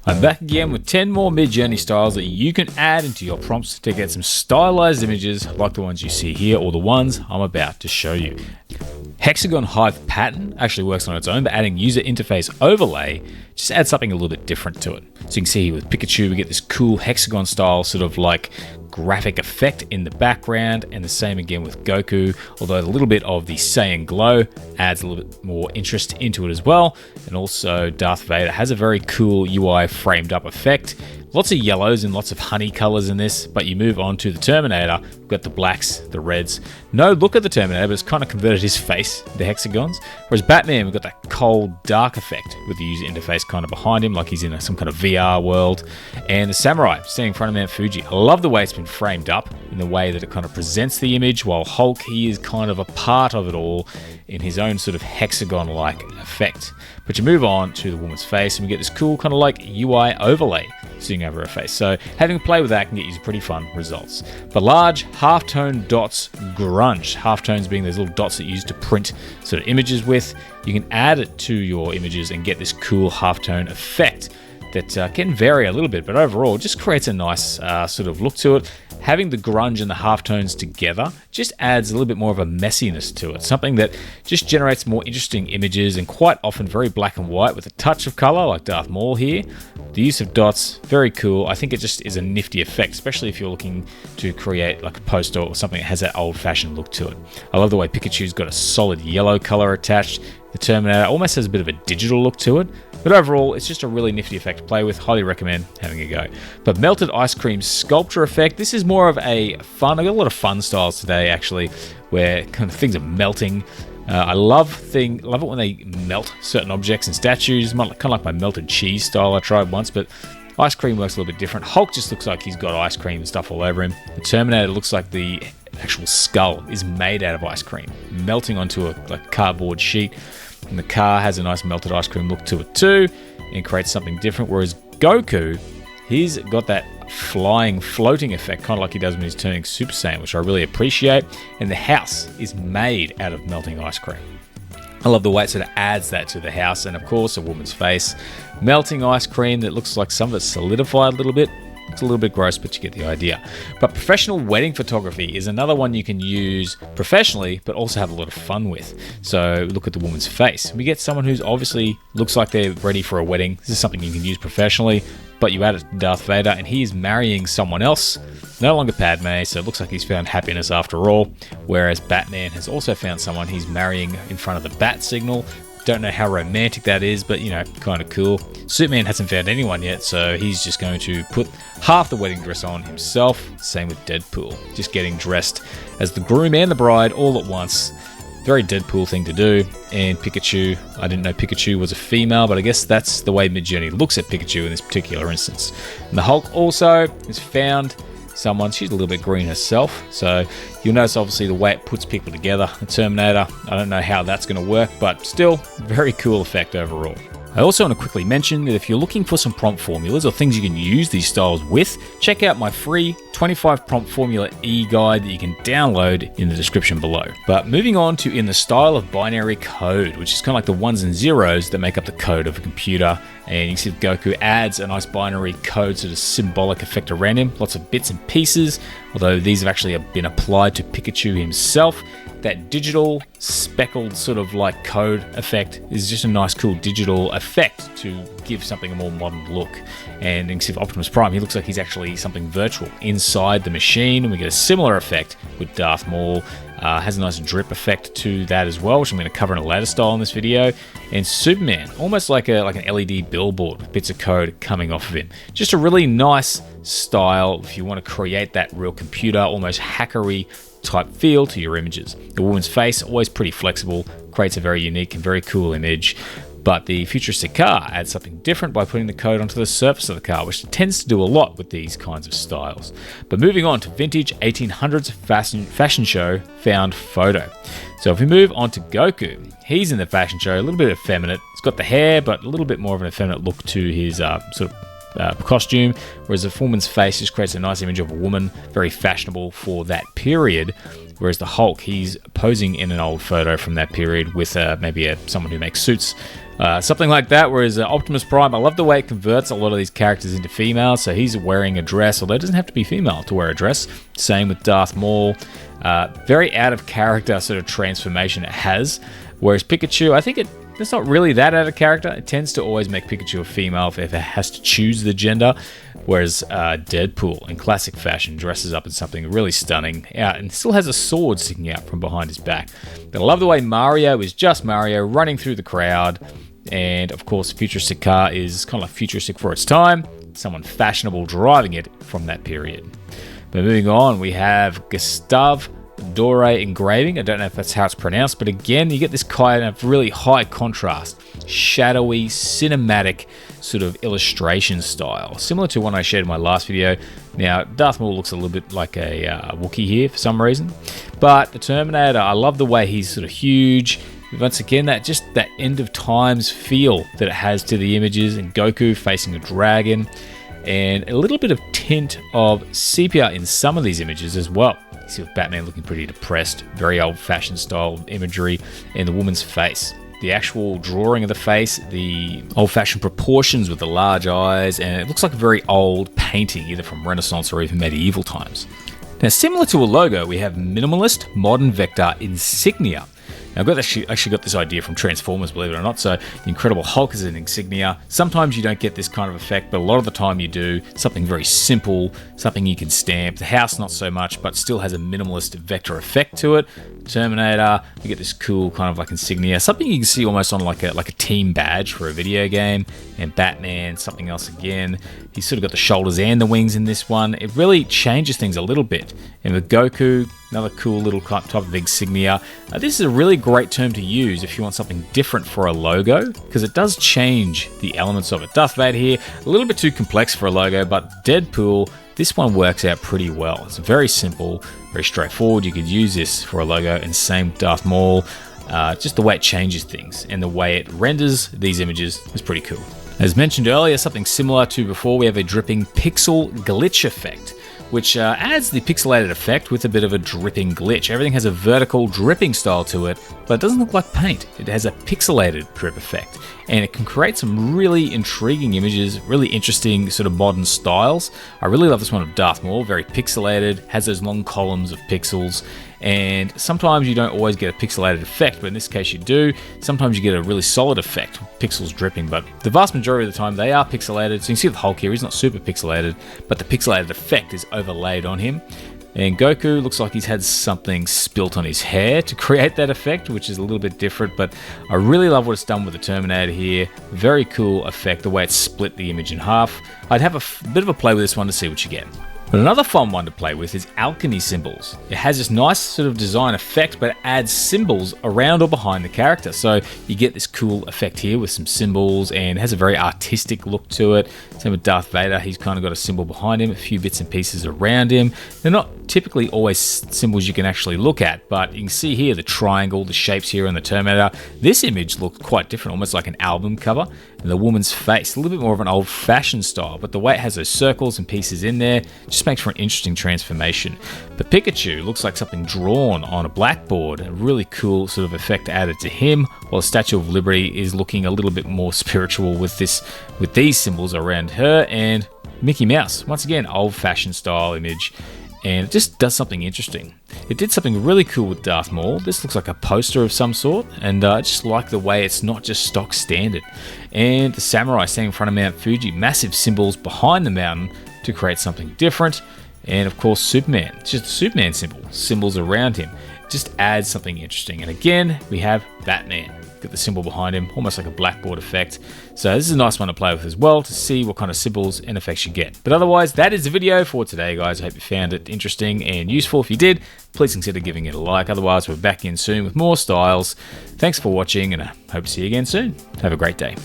I'm back again with 10 more Midjourney styles that you can add into your prompts to get some stylized images like the ones you see here or the ones I'm about to show you. Hexagon-Hive pattern actually works on its own, but adding user interface overlay just adds something a little bit different to it. So you can see here with Pikachu, we get this cool hexagon style sort of like graphic effect in the background, and the same again with Goku, although a little bit of the Saiyan glow adds a little bit more interest into it as well. And also Darth Vader has a very cool UI framed up effect. Lots of yellows and lots of honey colors in this, but you move on to the Terminator, we've got the blacks, the reds. No look at the Terminator, but it's kind of converted his face, the hexagons. Whereas Batman, we've got that cold, dark effect with the user interface kind of behind him, like he's in some kind of VR world. And the Samurai, standing in front of Mount Fuji. I love the way it's been framed up, in the way that it kind of presents the image, while Hulk, he is kind of a part of it all in his own sort of hexagon-like effect. But you move on to the woman's face, and we get this cool kind of like UI overlay sitting over her face. So having a play with that can get you some pretty fun results. But large halftone dots grunge. Halftones being those little dots that you use to print sort of images with. You can add it to your images and get this cool halftone effect that can vary a little bit, but overall just creates a nice sort of look to it. Having the grunge and the halftones together just adds a little bit more of a messiness to it, something that just generates more interesting images, and quite often very black and white with a touch of color like Darth Maul here. The use of dots, very cool. I think it just is a nifty effect, especially if you're looking to create like a poster or something that has that old-fashioned look to it. I love the way Pikachu's got a solid yellow color attached. The Terminator almost has a bit of a digital look to it, but overall, it's just a really nifty effect to play with. Highly recommend having a go. But melted ice cream sculpture effect, this is more of a fun, I got a lot of fun styles today actually, where kind of things are melting. I love it when they melt certain objects and statues, kind of like my melted cheese style I tried once, but ice cream works a little bit different. Hulk just looks like he's got ice cream and stuff all over him. The Terminator looks like the actual skull is made out of ice cream, melting onto a cardboard sheet. And the car has a nice melted ice cream look to it too, and creates something different. Whereas Goku, he's got that floating effect, kind of like he does when he's turning Super Saiyan, which I really appreciate. And the house is made out of melting ice cream. I love the way it sort of adds that to the house. And of course, a woman's face, melting ice cream that looks like some of it's solidified a little bit. It's a little bit gross, but you get the idea. But professional wedding photography is another one you can use professionally, but also have a lot of fun with. So look at the woman's face. We get someone who's obviously looks like they're ready for a wedding. This is something you can use professionally, but you add it to Darth Vader, and he is marrying someone else, no longer Padme, so it looks like he's found happiness after all. Whereas Batman has also found someone he's marrying in front of the bat signal. Don't know how romantic that is, but, you know, kind of cool. Superman hasn't found anyone yet, so he's just going to put half the wedding dress on himself. Same with Deadpool, just getting dressed as the groom and the bride all at once. Very Deadpool thing to do. And Pikachu, I didn't know Pikachu was a female, but I guess that's the way Midjourney looks at Pikachu in this particular instance. And the Hulk also has found someone, she's a little bit green herself, so you'll notice obviously the way it puts people together. The Terminator, I don't know how that's going to work, but still very cool effect overall. I also want to quickly mention that if you're looking for some prompt formulas or things you can use these styles with, check out my free 25 prompt formula e-guide that you can download in the description below. But moving on to in the style of binary code, which is kind of like the ones and zeros that make up the code of a computer. And you can see Goku adds a nice binary code sort of symbolic effect around him, lots of bits and pieces, although these have actually been applied to Pikachu himself. That digital speckled sort of like code effect is just a nice cool digital effect to give something a more modern look. And you can see Optimus Prime, he looks like he's actually something virtual inside the machine, and we get a similar effect with Darth Maul. Has a nice drip effect to that as well, which I'm going to cover in a later style in this video. And Superman, almost like an LED billboard with bits of code coming off of him. Just a really nice style if you want to create that real computer, almost hackery type feel to your images. The woman's face, always pretty flexible, creates a very unique and very cool image. But the futuristic car adds something different by putting the code onto the surface of the car, which tends to do a lot with these kinds of styles. But moving on to vintage 1800s fashion show found photo. So if we move on to Goku, he's in the fashion show, a little bit effeminate. He's got the hair, but a little bit more of an effeminate look to his sort of costume, whereas the woman's face just creates a nice image of a woman, very fashionable for that period. Whereas the Hulk, he's posing in an old photo from that period with maybe someone who makes suits Something like that, whereas Optimus Prime, I love the way it converts a lot of these characters into female. So he's wearing a dress, although it doesn't have to be female to wear a dress. Same with Darth Maul. Very out of character sort of transformation it has. Whereas Pikachu, I think it's not really that out of character. It tends to always make Pikachu a female if it has to choose the gender. Whereas Deadpool, in classic fashion, dresses up in something really stunning and still has a sword sticking out from behind his back. But I love the way Mario is just Mario running through the crowd. And of course, futuristic car is kind of like futuristic for its time. Someone fashionable driving it from that period. But moving on, we have Gustave Doré Engraving. I don't know if that's how it's pronounced, but again, you get this kind of really high contrast, shadowy, cinematic sort of illustration style, similar to one I shared in my last video. Now, Darth Maul looks a little bit like a Wookiee here for some reason, but the Terminator, I love the way he's sort of huge. Once again, that end of times feel that it has to the images, and Goku facing a dragon, and a little bit of tint of sepia in some of these images as well. You see with Batman looking pretty depressed, very old-fashioned style imagery, and the woman's face. The actual drawing of the face, the old-fashioned proportions with the large eyes, and it looks like a very old painting, either from Renaissance or even medieval times. Now, similar to a logo, we have Minimalist Modern Vector Insignia. Now, I actually got this idea from Transformers, believe it or not. So, the Incredible Hulk is an insignia. Sometimes you don't get this kind of effect, but a lot of the time you do. Something very simple, something you can stamp. The house, not so much, but still has a minimalist vector effect to it. Terminator, you get this cool kind of like insignia. Something you can see almost on like a team badge for a video game. And Batman, something else again. He's sort of got the shoulders and the wings in this one. It really changes things a little bit. And with Goku, another cool little type of insignia. This is a really great term to use if you want something different for a logo, because it does change the elements of it. Darth Vader here, a little bit too complex for a logo, but Deadpool, this one works out pretty well. It's very simple, very straightforward. You could use this for a logo, and same with Darth Maul. Just the way it changes things and the way it renders these images is pretty cool. As mentioned earlier, something similar to before, we have a dripping pixel glitch effect, which adds the pixelated effect with a bit of a dripping glitch. Everything has a vertical dripping style to it, but it doesn't look like paint. It has a pixelated drip effect, and it can create some really intriguing images, really interesting sort of modern styles. I really love this one of Darth Maul, very pixelated, has those long columns of pixels, and sometimes you don't always get a pixelated effect, but in this case you do. Sometimes you get a really solid effect, pixels dripping, but the vast majority of the time they are pixelated. So you can see the Hulk here, he's not super pixelated, but the pixelated effect is overlaid on him. And Goku looks like he's had something spilt on his hair to create that effect, which is a little bit different, but I really love what it's done with the Terminator here. Very cool effect, the way it's split the image in half. I'd have a bit of a play with this one to see what you get. But another fun one to play with is Alchemy symbols. It has this nice sort of design effect, but it adds symbols around or behind the character. So you get this cool effect here with some symbols, and has a very artistic look to it. Same with Darth Vader, he's kind of got a symbol behind him, a few bits and pieces around him. They're not typically always symbols you can actually look at, but you can see here the triangle, the shapes here in the Terminator. This image looks quite different, almost like an album cover. And the woman's face, a little bit more of an old-fashioned style, but the way it has those circles and pieces in there just makes for an interesting transformation. But Pikachu looks like something drawn on a blackboard, a really cool sort of effect added to him, while the Statue of Liberty is looking a little bit more spiritual with these symbols around her. And Mickey Mouse, once again, old-fashioned style image, and it just does something interesting. It did something really cool with Darth Maul. This looks like a poster of some sort, and I just like the way it's not just stock standard. And the samurai standing in front of Mount Fuji, massive symbols behind the mountain to create something different. And of course, Superman, it's just a Superman symbol, symbols around him. It just adds something interesting. And again, we have Batman. Got the symbol behind him, almost like a blackboard effect. So this is a nice one to play with as well, to see what kind of symbols and effects you get. But otherwise, that is the video for today, guys. I hope you found it interesting and useful. If you did, please consider giving it a like. Otherwise, we're back in soon with more styles. Thanks for watching, and I hope to see you again soon. Have a great day.